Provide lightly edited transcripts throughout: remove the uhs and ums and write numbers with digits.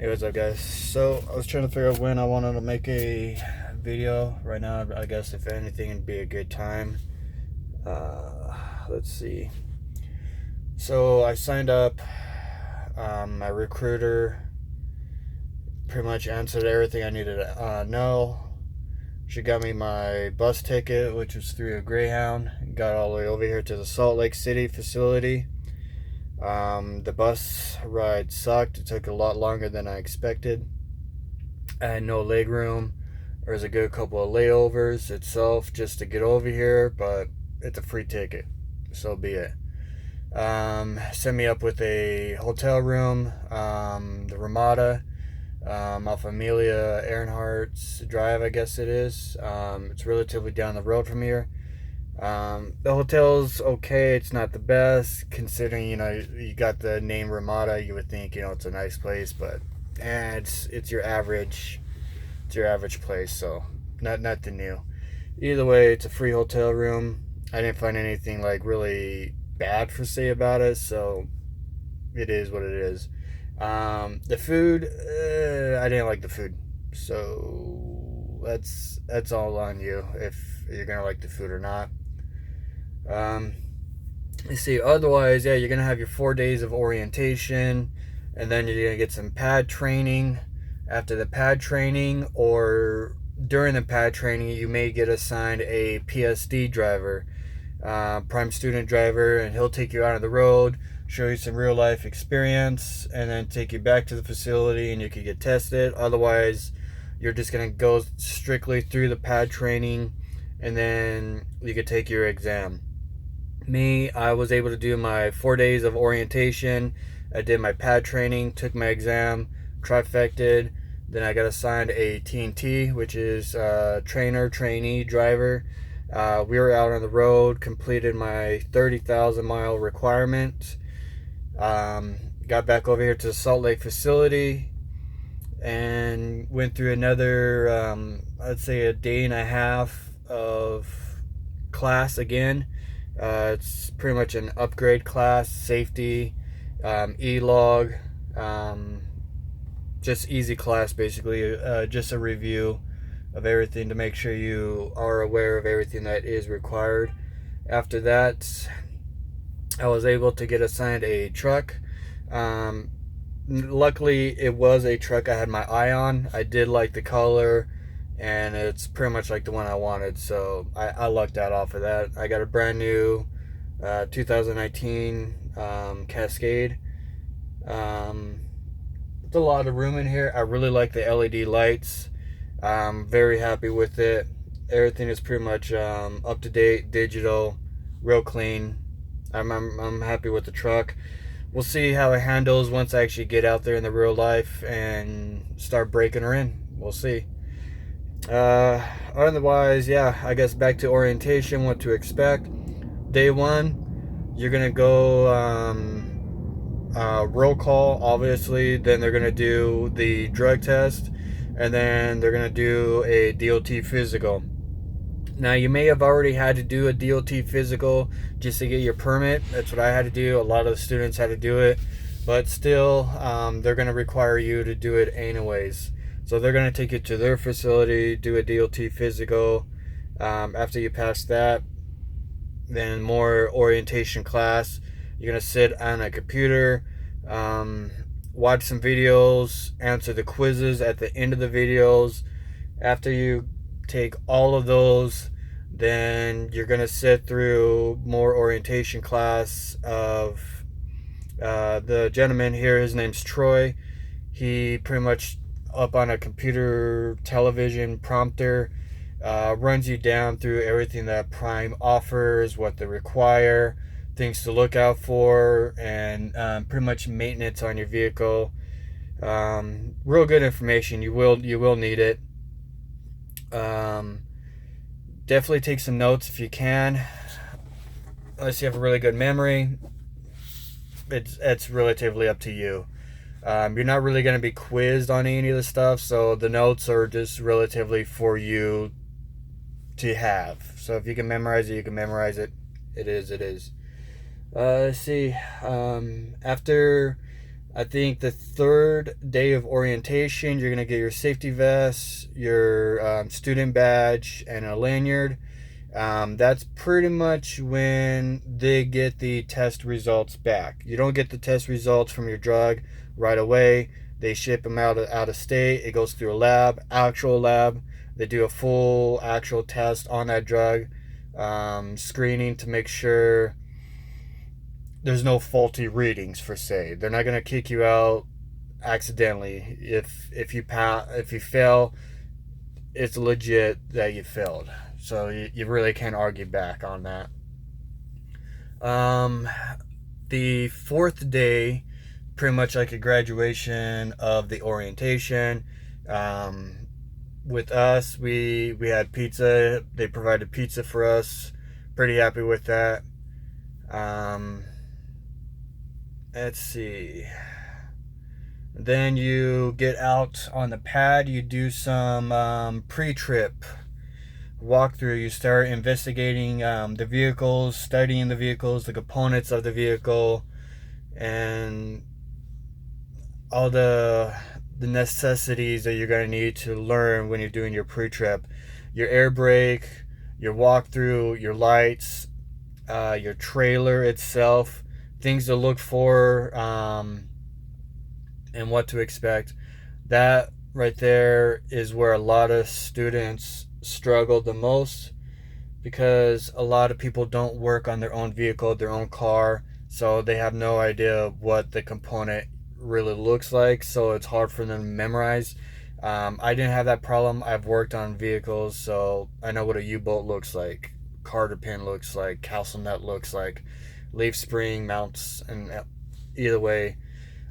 Hey, what's up, guys? So I was trying to figure out when I wanted to make a video. Right now, I guess if anything, it'd be a good time. Let's see. So I signed up. My recruiter pretty much answered everything I needed to know. She got me my bus ticket, which was through a Greyhound. Got all the way over here to the Salt Lake City facility. The bus ride sucked. It took a lot longer than I expected. I had no leg room. There was a good couple of layovers itself just to get over here, but it's a free ticket, so be it. Set me up with a hotel room, the Ramada, off Amelia Earhart's Drive, I guess it is. It's relatively down the road from here. The hotel's okay. It's not the best considering, you got the name Ramada. You would think, it's a nice place, but it's your average place. So nothing new. Either way, it's a free hotel room. I didn't find anything like really bad for say about it, so it is what it is. The food, I didn't like the food, so that's all on you if you're gonna like the food or not. Let's see. Otherwise, yeah, you're gonna have your 4 days of orientation, and then you're gonna get some pad training. After the pad training, or during the pad training, you may get assigned a PSD driver, prime student driver, and he'll take you out on the road, show you some real life experience, and then take you back to the facility, and you can get tested. Otherwise, you're just gonna go strictly through the pad training, and then you could take your exam. Me, I was able to do my 4 days of orientation. I did my pad training, took my exam, trifected. Then I got assigned a TNT, which is trainer, trainee, driver. We were out on the road, completed my 30,000 mile requirement. Got back over here to the Salt Lake facility and went through another, I'd say a day and a half of class again. It's pretty much an upgrade class, safety, E-log, just easy class basically, just a review of everything to make sure you are aware of everything that is required. After that, I was able to get assigned a truck. Luckily, it was a truck I had my eye on. I did like the color, and it's pretty much like the one I wanted, so I lucked out off of that. I got a brand new 2019 Cascade. There's a lot of room in here. I really like the LED lights. I'm very happy with it. Everything is pretty much up to date, digital, real clean. I'm happy with the truck. We'll see how it handles once I actually get out there in the real life and start breaking her in. We'll see. Otherwise, yeah, I guess back to orientation, what to expect. Day one, you're gonna go roll call, obviously. Then they're gonna do the drug test, and then they're gonna do a DOT physical. Now, you may have already had to do a DOT physical just to get your permit. That's what I had to do. A lot of the students had to do it, but still, they're gonna require you to do it anyways. So they're going to take you to their facility, do a DOT physical. After you pass that, then more orientation class. You're going to sit on a computer, watch some videos, answer the quizzes at the end of the videos. After you take all of those, then you're going to sit through more orientation class of the gentleman here. His name's Troy. He pretty much up on a computer television prompter, runs you down through everything that Prime offers, what they require, things to look out for, and pretty much maintenance on your vehicle. Real good information. You will need it. Definitely take some notes if you can, unless you have a really good memory. It's relatively up to you. You're not really going to be quizzed on any of the stuff, so the notes are just relatively for you to have. So if you can memorize it, you can memorize it. It is. Let's see. After I think the third day of orientation, you're going to get your safety vest, your student badge, and a lanyard. That's pretty much when they get the test results back. You don't get the test results from your drug right away. They ship them out of state. It goes through a lab, actual lab. They do a full actual test on that drug, screening to make sure there's no faulty readings per se. They're not gonna kick you out accidentally. If you fail, it's legit that you failed. So you really can't argue back on that. Um, the fourth day, pretty much like a graduation of the orientation. Um, with us, we had pizza. They provided pizza for us. Pretty happy with that. Um, let's see. Then you get out on the pad. You do some pre-trip walkthrough. You start investigating the vehicles, studying the vehicles, the components of the vehicle, and all the necessities that you're going to need to learn when you're doing your pre-trip. Your air brake, your walkthrough, your lights, your trailer itself, things to look for, and what to expect. That right there is where a lot of students struggle the most, because a lot of people don't work on their own vehicle, their own car, so they have no idea what the component really looks like, so it's hard for them to memorize. I didn't have that problem. I've worked on vehicles, so I know what a U-bolt looks like, carter pin looks like, castle nut looks like, leaf spring mounts, and either way.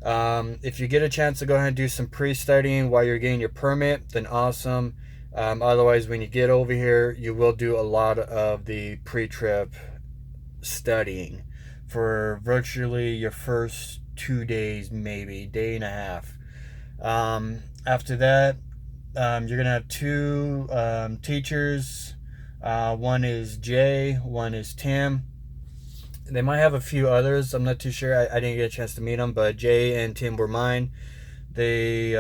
If you get a chance to go ahead and do some pre-studying while you're getting your permit, then awesome. Otherwise, when you get over here, you will do a lot of the pre-trip studying for virtually your first 2 days, maybe day and a half. After that, you're gonna have two teachers. One is Jay, one is Tim. They might have a few others. I'm not too sure. I didn't get a chance to meet them, but Jay and Tim were mine. They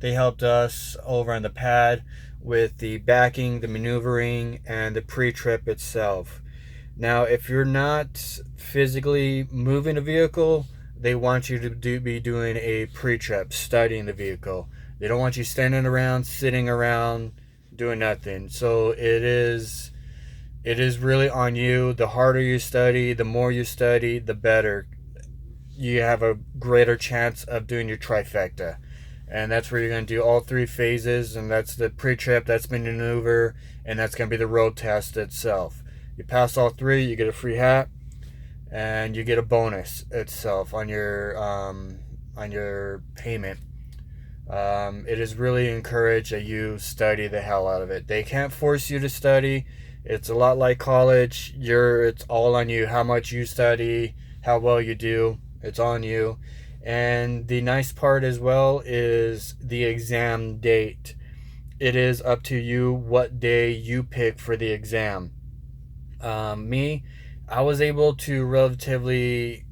helped us over on the pad with the backing, the maneuvering, and the pre-trip itself. Now, if you're not physically moving a vehicle, they want you to be doing a pre-trip, studying the vehicle. They don't want you standing around, sitting around, doing nothing. So it is really on you. The harder you study, the more you study, the better. You have a greater chance of doing your trifecta. And that's where you're going to do all three phases, and that's the pre-trip, that's the maneuver, and that's going to be the road test itself. You pass all three, you get a free hat, and you get a bonus itself on your payment. It is really encouraged that you study the hell out of it. They can't force you to study. It's a lot like college. It's all on you. How much you study, how well you do, it's on you. And the nice part as well is the exam date. It is up to you what day you pick for the exam. Me, I was able to relatively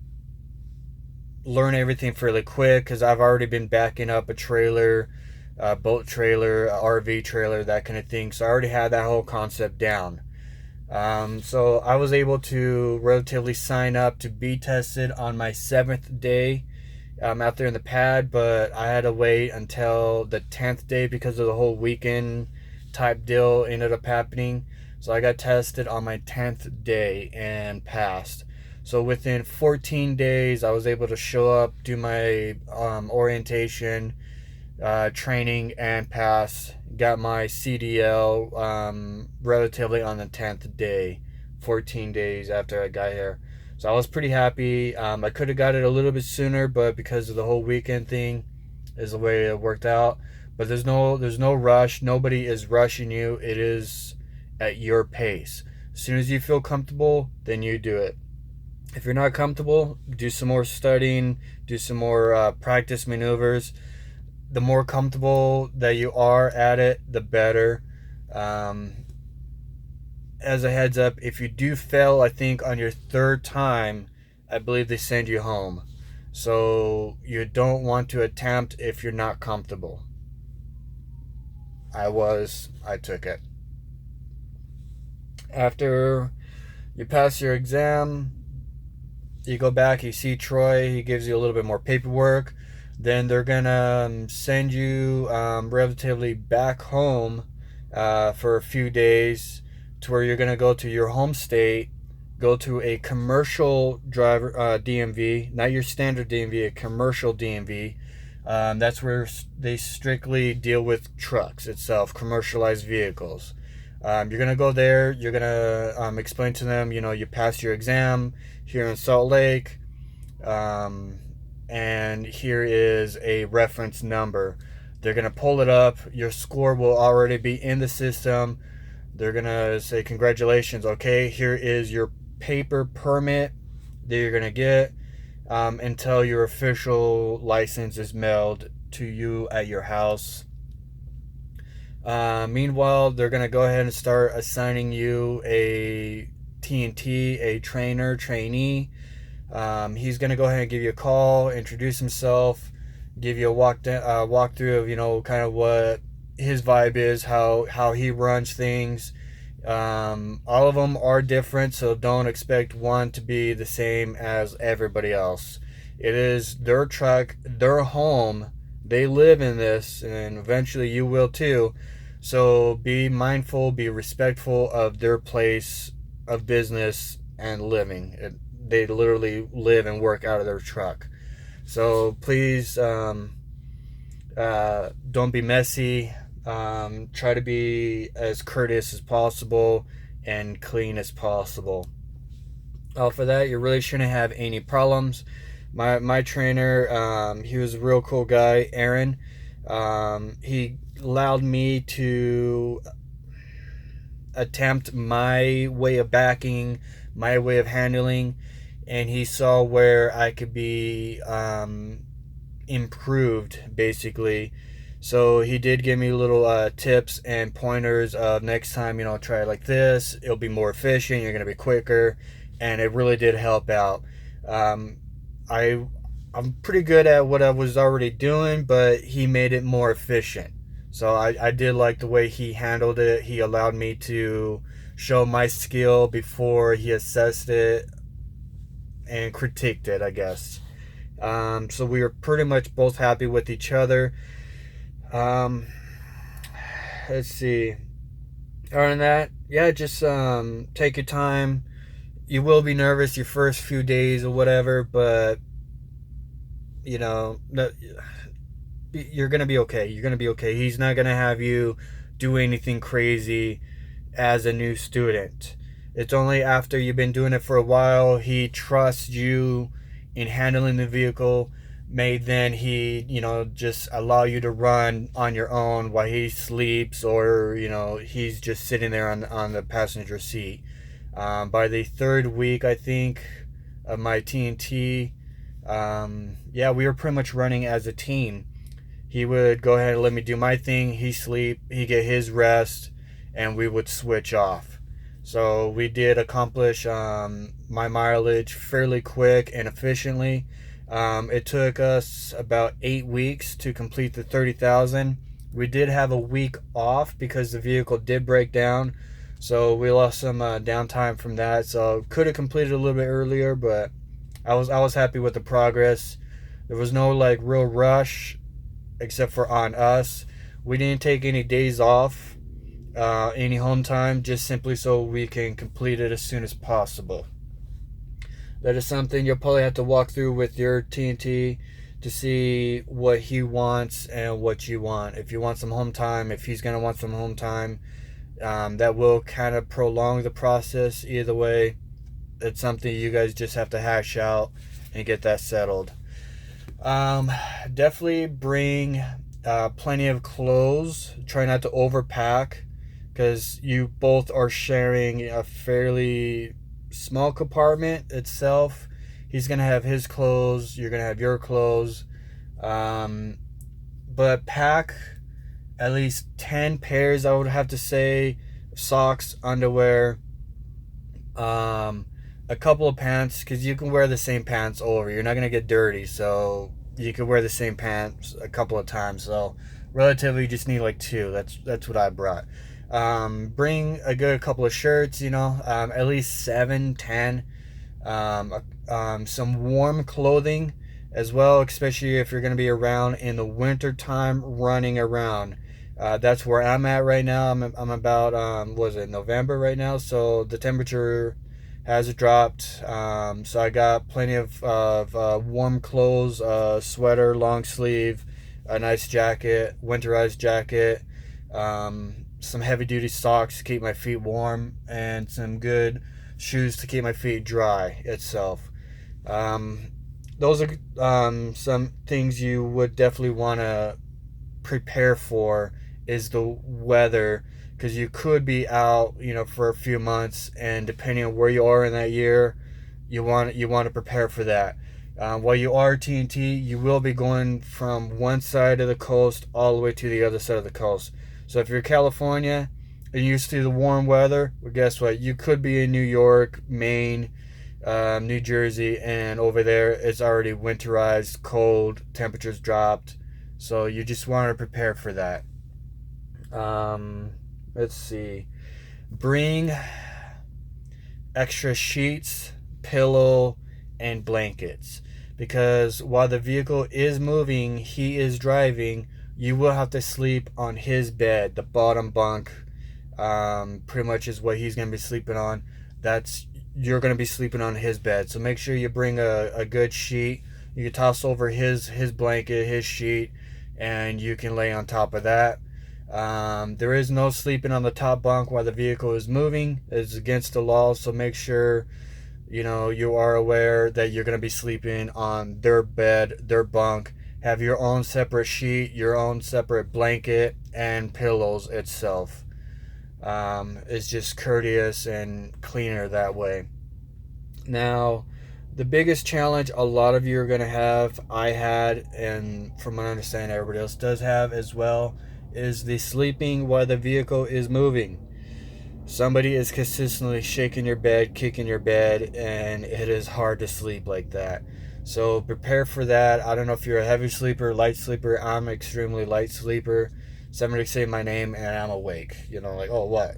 learn everything fairly quick because I've already been backing up a trailer, a boat trailer, a RV trailer, that kind of thing. So I already had that whole concept down. So I was able to relatively sign up to be tested on my 7th day out there in the pad, but I had to wait until the 10th day because of the whole weekend type deal ended up happening. So I got tested on my 10th day and passed. So within 14 days, I was able to show up, do my orientation, training, and pass. Got my CDL relatively on the 10th day, 14 days after I got here. So I was pretty happy. I could have got it a little bit sooner, but because of the whole weekend thing is the way it worked out. But there's no rush. Nobody is rushing you. It is at your pace. As soon as you feel comfortable, then you do it. If you're not comfortable, do some more studying, do some more practice maneuvers. The more comfortable that you are at it, the better. As a heads up, if you do fail, I think on your third time, I believe they send you home. So you don't want to attempt if you're not comfortable. I took it. After you pass your exam, you go back, you see Troy, he gives you a little bit more paperwork. Then they're gonna send you relatively back home for a few days to where you're gonna go to your home state, go to a commercial driver DMV, not your standard DMV, a commercial DMV. That's where they strictly deal with trucks itself, commercialized vehicles. You're gonna go there. You're gonna explain to them, you passed your exam here in Salt Lake, um, and here is a reference number. They're gonna pull it up. Your score will already be in the system. They're gonna say congratulations. Okay, here is your paper permit that you're gonna get until your official license is mailed to you at your house. Meanwhile, they're going to go ahead and start assigning you a TNT, a trainee. He's going to go ahead and give you a call, introduce himself, give you a walkthrough of, kind of what his vibe is, how he runs things. All of them are different, so don't expect one to be the same as everybody else. It is their truck, their home. They live in this, and eventually you will too. So be mindful, be respectful of their place of business and living. They literally live and work out of their truck. So please don't be messy. Try to be as courteous as possible and clean as possible. For that, you really shouldn't have any problems. My trainer, he was a real cool guy, Aaron. He allowed me to attempt my way of backing, my way of handling, and he saw where I could be improved, basically. So he did give me little tips and pointers of next time, try it like this. It'll be more efficient. You're going to be quicker. And it really did help out. I'm pretty good at what I was already doing, but he made it more efficient. So I did like the way he handled it. He allowed me to show my skill before he assessed it and critiqued it, I guess. So we were pretty much both happy with each other. Let's see. Other than that, yeah, just take your time. You will be nervous your first few days or whatever, but you're gonna be okay. You're gonna be okay. He's not gonna have you do anything crazy as a new student. It's only after you've been doing it for a while, he trusts you in handling the vehicle. May then he, just allow you to run on your own while he sleeps, or he's just sitting there on the passenger seat. By the third week, I think, of my TNT, yeah, we were pretty much running as a team. He would go ahead and let me do my thing. He sleep, he get his rest, and we would switch off. So we did accomplish my mileage fairly quick and efficiently. It took us about 8 weeks to complete the 30,000. We did have a week off because the vehicle did break down. So we lost some downtime from that. So could have completed a little bit earlier, but I was happy with the progress. There was no real rush, except for on us. We didn't take any days off, any home time, just simply so we can complete it as soon as possible. That is something you'll probably have to walk through with your TNT to see what he wants and what you want. If you want some home time, if he's gonna want some home time, that will kind of prolong the process. Either way, it's something you guys just have to hash out and get that settled. Definitely bring plenty of clothes. Try not to overpack, because you both are sharing a fairly small compartment itself. He's gonna have his clothes, you're gonna have your clothes, but pack at least 10 pairs, I would have to say, socks, underwear, a couple of pants, because you can wear the same pants over. You're not going to get dirty, so you can wear the same pants a couple of times. So relatively, you just need like two. That's what I brought. Bring a good couple of shirts, at least 7, 10. Some warm clothing as well, especially if you're going to be around in the winter time running around. That's where I'm at right now. I'm about was it November right now, so the temperature has dropped. So I got plenty of warm clothes, sweater, long sleeve, a nice jacket, winterized jacket, some heavy duty socks to keep my feet warm, and some good shoes to keep my feet dry itself. Those are some things you would definitely want to prepare for, is the weather, because you could be out for a few months, and depending on where you are in that year, you want to prepare for that. While you are TNT, you will be going from one side of the coast all the way to the other side of the coast. So if you're California and you're used to the warm weather, well, guess what? You could be in New York, Maine, New Jersey, and over there it's already winterized, cold, temperatures dropped. So you just want to prepare for that. Let's see. Bring extra sheets, pillow, and blankets, because while the vehicle is moving, he is driving, you will have to sleep on his bed, the bottom bunk. Pretty much is what he's going to be sleeping on. You're going to be sleeping on his bed, so make sure you bring a good sheet. You can toss over his blanket, his sheet, and you can lay on top of that. There is no sleeping on the top bunk while the vehicle is moving. It's against the law, so make sure you are aware that you're going to be sleeping on their bed, their bunk. Have your own separate sheet, your own separate blanket, and pillows itself. It's just courteous and cleaner that way. Now, the biggest challenge a lot of you are going to have, I had, and from what I understand everybody else does have as well, is the sleeping while the vehicle is moving. Somebody is consistently shaking your bed, kicking your bed, and it is hard to sleep like that. So prepare for that. I don't know if you're a heavy sleeper, light sleeper. I'm an extremely light sleeper. Somebody say my name and I'm awake. Like, oh, what?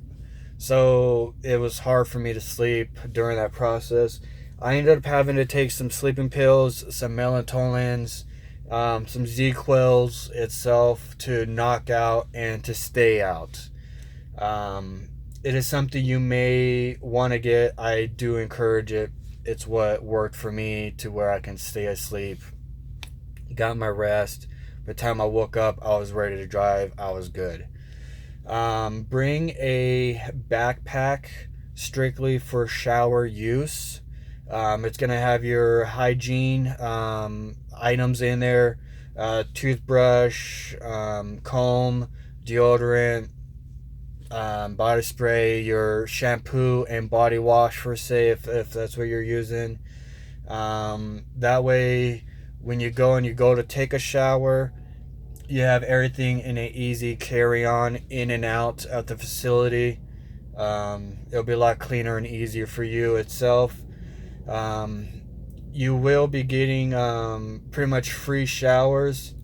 So it was hard for me to sleep during that process. I ended up having to take some sleeping pills, some melatonins, some Z-Quills itself to knock out and to stay out. It is something you may want to get. I do encourage it. It's what worked for me to where I can stay asleep. Got my rest. By the time I woke up, I was ready to drive. I was good. Bring a backpack strictly for shower use. It's going to have your hygiene items in there. Toothbrush, comb, deodorant, body spray, your shampoo and body wash for say if that's what you're using. That way when you go to take a shower, you have everything in an easy carry-on in and out at the facility. It'll be a lot cleaner and easier for you itself. You will be getting pretty much free showers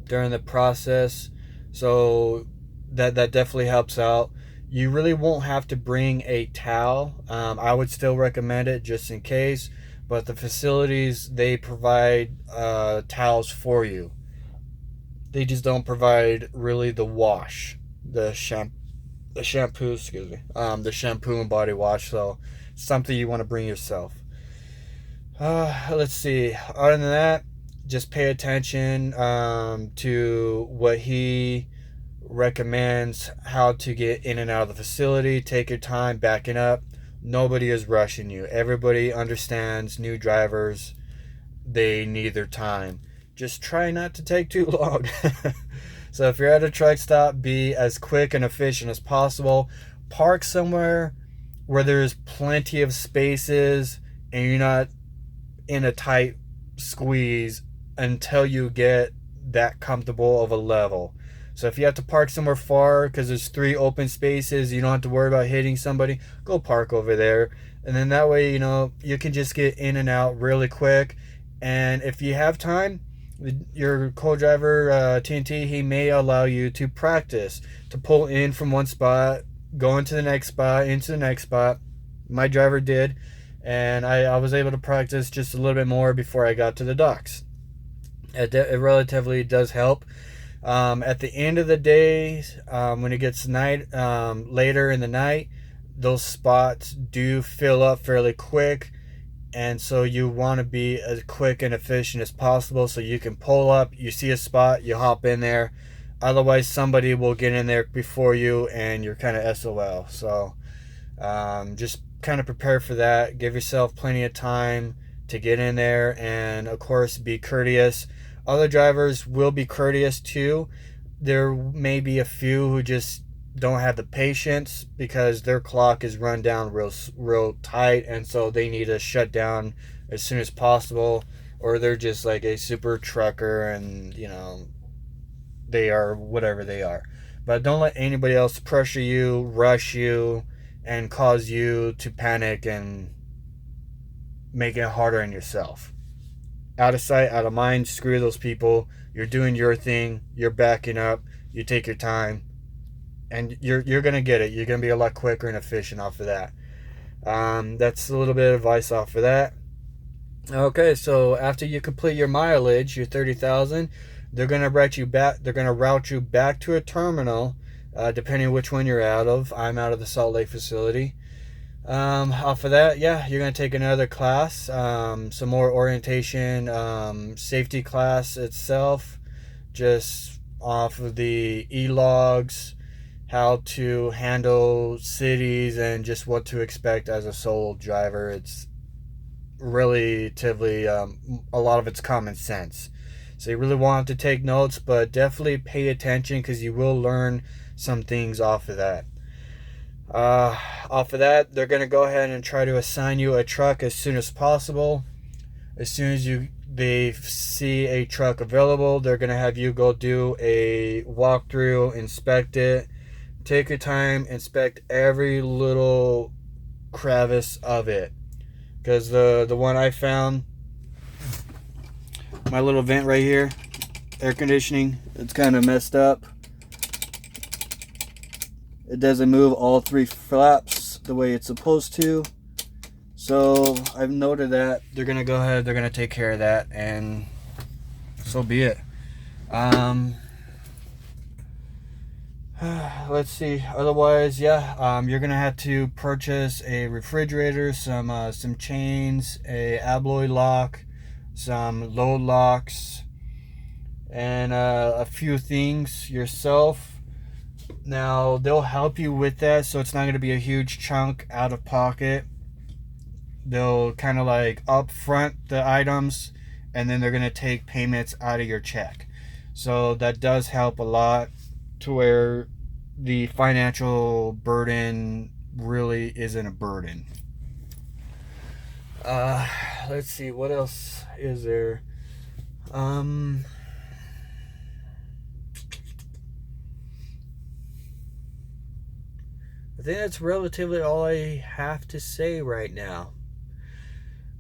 during the process, so that definitely helps out. You really won't have to bring a towel. I would still recommend it just in case, but the facilities, they provide towels for you. They just don't provide really the wash, the shampoo, excuse me, the shampoo and body wash. So something you want to bring yourself. Let's see. Other than that, just pay attention to what he recommends, how to get in and out of the facility. Take your time backing up. Nobody is rushing you. Everybody understands new drivers, they need their time. Just try not to take too long. So if you're at a truck stop, be as quick and efficient as possible. Park somewhere where there's plenty of spaces and you're not in a tight squeeze until you get that comfortable of a level. So if you have to park somewhere far because there's 3 open spaces, you don't have to worry about hitting somebody, go park over there. And then that way, you can just get in and out really quick. And if you have time, your co-driver, TNT, he may allow you to practice, to pull in from one spot, go into the next spot, into the next spot. My driver did, and I was able to practice just a little bit more before I got to the docks. It relatively does help. At the end of the day, when it gets night, later in the night, those spots do fill up fairly quick. And so you want to be as quick and efficient as possible so you can pull up, you see a spot, you hop in there. Otherwise, somebody will get in there before you and you're kind of SOL. So just kind of prepare for that. Give yourself plenty of time to get in there, and of course be courteous. Other drivers will be courteous too. There may be a few who just don't have the patience because their clock is run down real tight, and so they need to shut down as soon as possible, or they're just like a super trucker and they are whatever they are. But don't let anybody else pressure you, rush you, and cause you to panic and make it harder on yourself. Out of sight, out of mind. Screw those people. You're doing your thing. You're backing up. You take your time, and you're gonna get it. You're gonna be a lot quicker and efficient off of that. That's a little bit of advice off of that. Okay, so after you complete your mileage, your 30,000, they're gonna route you back. They're gonna route you back to a terminal, depending on which one you're out of. I'm out of the Salt Lake facility. Off of that, yeah, you're gonna take another class, some more orientation, safety class itself, just off of the e-logs, how to handle cities, and just what to expect as a solo driver. It's relatively a lot of it's common sense. So you really want to take notes, but definitely pay attention because you will learn some things off of that. Off of that, they're going to go ahead and try to assign you a truck as soon as possible. As soon as they see a truck available, they're going to have you go do a walkthrough, inspect it. Take your time, inspect every little crevice of it. Because the one I found, my little vent right here, air conditioning, it's kind of messed up. It doesn't move all 3 flaps the way it's supposed to. So I've noted that. They're going to go ahead, they're going to take care of that, and so be it. Let's see. Otherwise, yeah, you're going to have to purchase a refrigerator, some chains, a alloy lock, some load locks, and a few things yourself. Now, they'll help you with that, so it's not going to be a huge chunk out of pocket. They'll kind of like upfront the items, and then they're going to take payments out of your check. So that does help a lot to where the financial burden really isn't a burden. Let's see, what else is there? I think that's relatively all I have to say right now.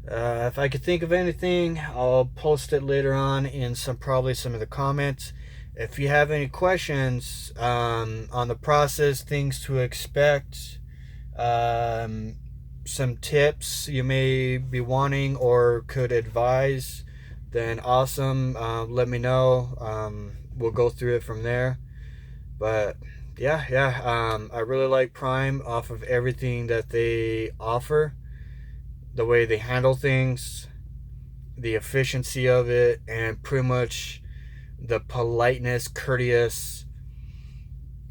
If I could think of anything, I'll post it later on in probably some of the comments. If you have any questions on the process, things to expect, some tips you may be wanting or could advise, then awesome. Let me know. We'll go through it from there. But yeah. I really like Prime off of everything that they offer. The way they handle things, the efficiency of it, and pretty much the politeness, courteous,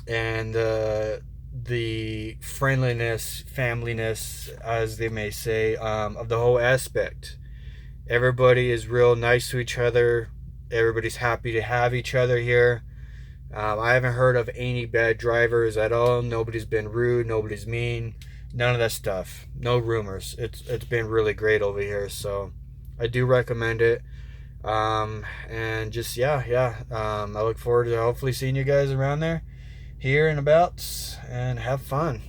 and the friendliness, familyness, as they may say, of the whole aspect. Everybody is real nice to each other. Everybody's happy to have each other here. I haven't heard of any bad drivers at all. Nobody's been rude. Nobody's mean. None of that stuff. No rumors. It's been really great over here. So I do recommend it. And just, yeah. I look forward to hopefully seeing you guys around there, here and about, and have fun.